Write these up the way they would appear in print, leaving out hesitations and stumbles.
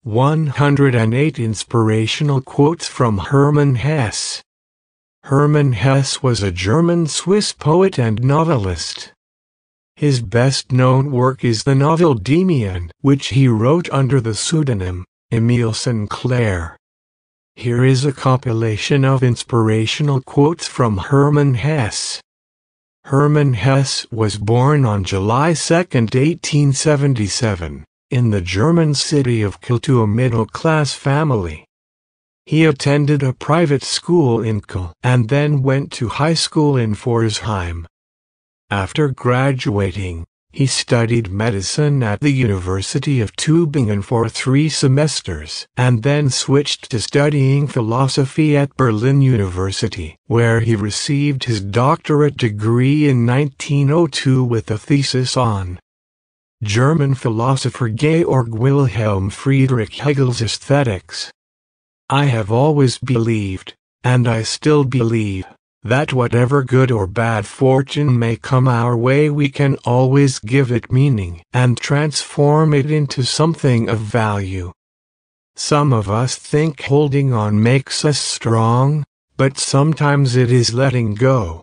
108 Inspirational Quotes from Hermann Hesse. Hermann Hesse was a German-Swiss poet and novelist. His best-known work is the novel Demian, which he wrote under the pseudonym Emile Sinclair. Here is a compilation of inspirational quotes from Hermann Hesse. Hermann Hesse was born on July 2, 1877, in the German city of Kiel to a middle-class family. He attended a private school in Kiel and then went to high school in Pforzheim. After graduating, he studied medicine at the University of Tübingen for 3 semesters and then switched to studying philosophy at Berlin University, where he received his doctorate degree in 1902 with a thesis on German philosopher Georg Wilhelm Friedrich Hegel's Aesthetics. I have always believed, and I still believe, that whatever good or bad fortune may come our way, we can always give it meaning and transform it into something of value. Some of us think holding on makes us strong, but sometimes it is letting go.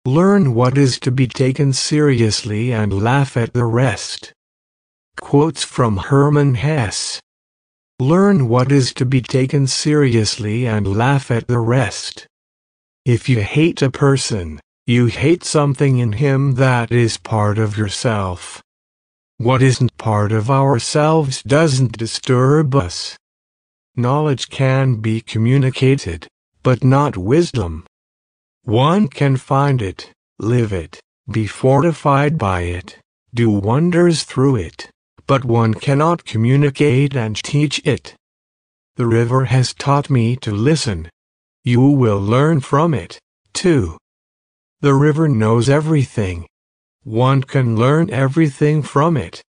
Learn what is to be taken seriously and laugh at the rest. Quotes from Hermann Hesse. Learn what is to be taken seriously and laugh at the rest. If you hate a person, you hate something in him that is part of yourself. What isn't part of ourselves doesn't disturb us. Knowledge can be communicated, but not wisdom. One can find it, live it, be fortified by it, do wonders through it, but one cannot communicate and teach it. The river has taught me to listen. You will learn from it, too. The river knows everything. One can learn everything from it.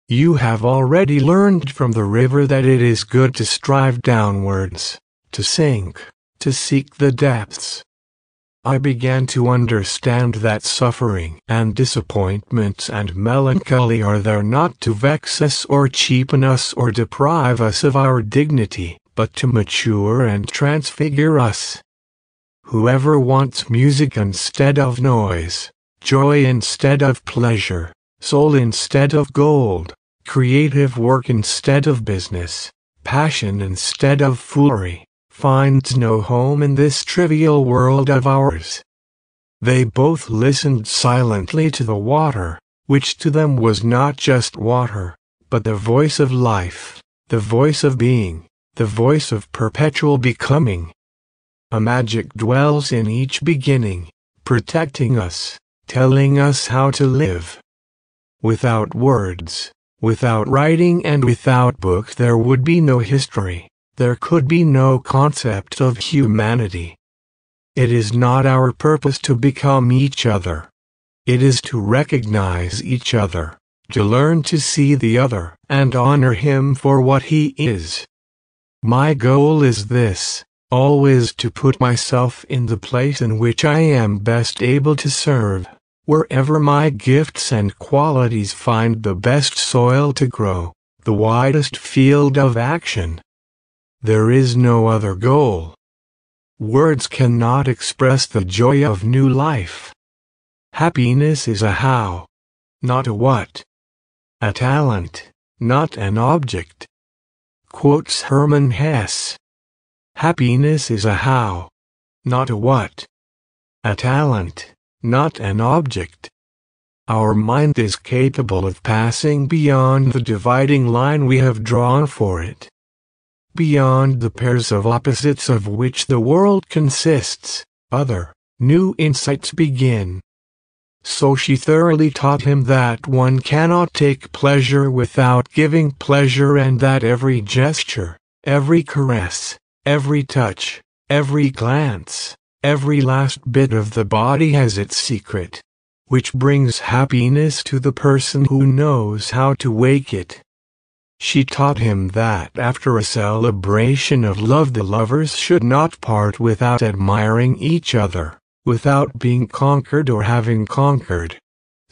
You have already learned from the river that it is good to strive downwards, to sink, to seek the depths. I began to understand that suffering and disappointments and melancholy are there not to vex us or cheapen us or deprive us of our dignity, but to mature and transfigure us. Whoever wants music instead of noise, joy instead of pleasure, soul instead of gold, creative work instead of business, passion instead of foolery, finds no home in this trivial world of ours. They both listened silently to the water, which to them was not just water, but the voice of life, the voice of being, the voice of perpetual becoming. A magic dwells in each beginning, protecting us, telling us how to live. Without words, without writing and without book there would be no history. There could be no concept of humanity. It is not our purpose to become each other. It is to recognize each other, to learn to see the other, and honor him for what he is. My goal is this, always to put myself in the place in which I am best able to serve, wherever my gifts and qualities find the best soil to grow, the widest field of action. There is no other goal. Words cannot express the joy of new life. Happiness is a how, not a what. A talent, not an object. Quotes Hermann Hesse. Happiness is a how, not a what. A talent, not an object. Our mind is capable of passing beyond the dividing line we have drawn for it. Beyond the pairs of opposites of which the world consists, other, new insights begin. So she thoroughly taught him that one cannot take pleasure without giving pleasure, and that every gesture, every caress, every touch, every glance, every last bit of the body has its secret, which brings happiness to the person who knows how to wake it. She taught him that after a celebration of love the lovers should not part without admiring each other, without being conquered or having conquered.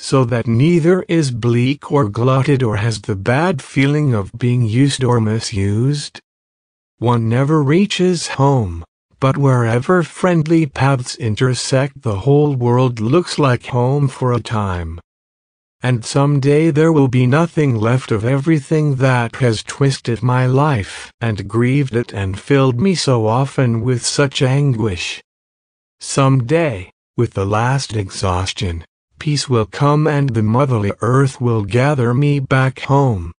so that neither is bleak or glutted or has the bad feeling of being used or misused. One never reaches home, but wherever friendly paths intersect, the whole world looks like home for a time. And someday there will be nothing left of everything that has twisted my life and grieved it and filled me so often with such anguish. Someday, with the last exhaustion, peace will come and the motherly earth will gather me back home.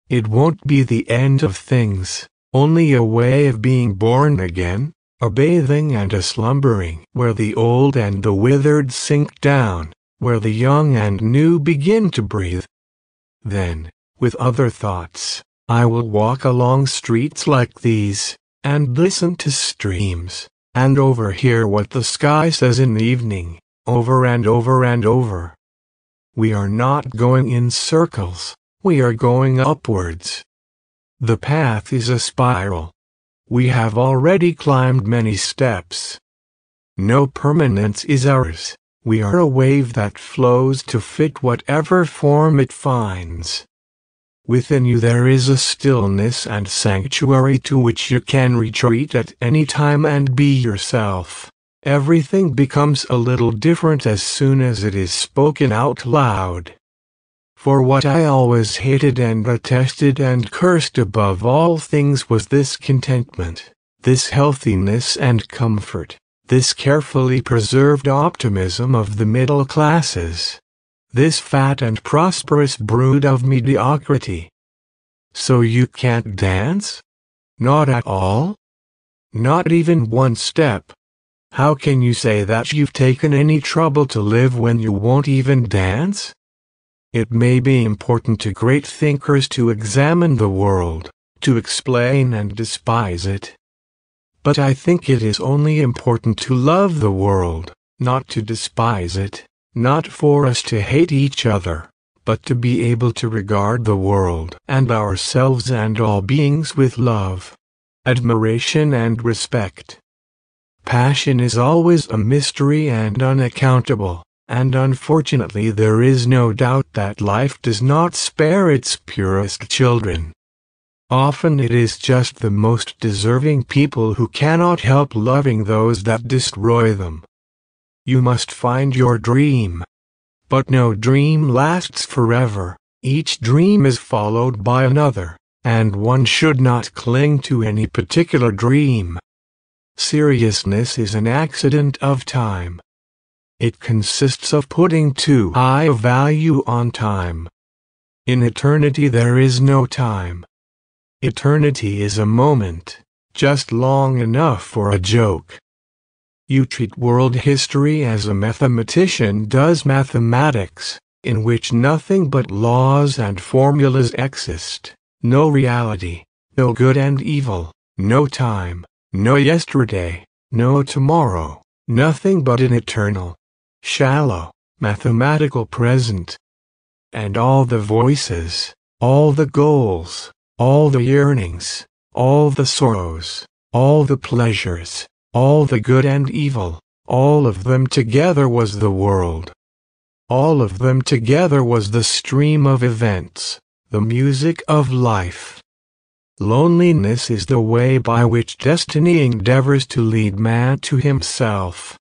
It won't be the end of things, only a way of being born again, a bathing and a slumbering, where the old and the withered sink down, where the young and new begin to breathe. Then, with other thoughts, I will walk along streets like these, and listen to streams, and overhear what the sky says in the evening, over and over and over. We are not going in circles, we are going upwards. The path is a spiral. We have already climbed many steps. No permanence is ours. We are a wave that flows to fit whatever form it finds. Within you there is a stillness and sanctuary to which you can retreat at any time and be yourself. Everything becomes a little different as soon as it is spoken out loud. For what I always hated and detested and cursed above all things was this contentment, this healthiness and comfort, this carefully preserved optimism of the middle classes, this fat and prosperous brood of mediocrity. So you can't dance? Not at all? Not even one step? How can you say that you've taken any trouble to live when you won't even dance? It may be important to great thinkers to examine the world, to explain and despise it. But I think it is only important to love the world, not to despise it, not for us to hate each other, but to be able to regard the world and ourselves and all beings with love, admiration and respect. Passion is always a mystery and unaccountable, and unfortunately there is no doubt that life does not spare its purest children. Often it is just the most deserving people who cannot help loving those that destroy them. You must find your dream. But no dream lasts forever. Each dream is followed by another, and one should not cling to any particular dream. Seriousness is an accident of time. It consists of putting too high a value on time. In eternity there is no time. Eternity is a moment, just long enough for a joke. You treat world history as a mathematician does mathematics, in which nothing but laws and formulas exist, no reality, no good and evil, no time, no yesterday, no tomorrow, nothing but an eternal, shallow, mathematical present. And all the voices, all the goals, all the yearnings, all the sorrows, all the pleasures, all the good and evil, all of them together was the world. All of them together was the stream of events, the music of life. Loneliness is the way by which destiny endeavors to lead man to himself.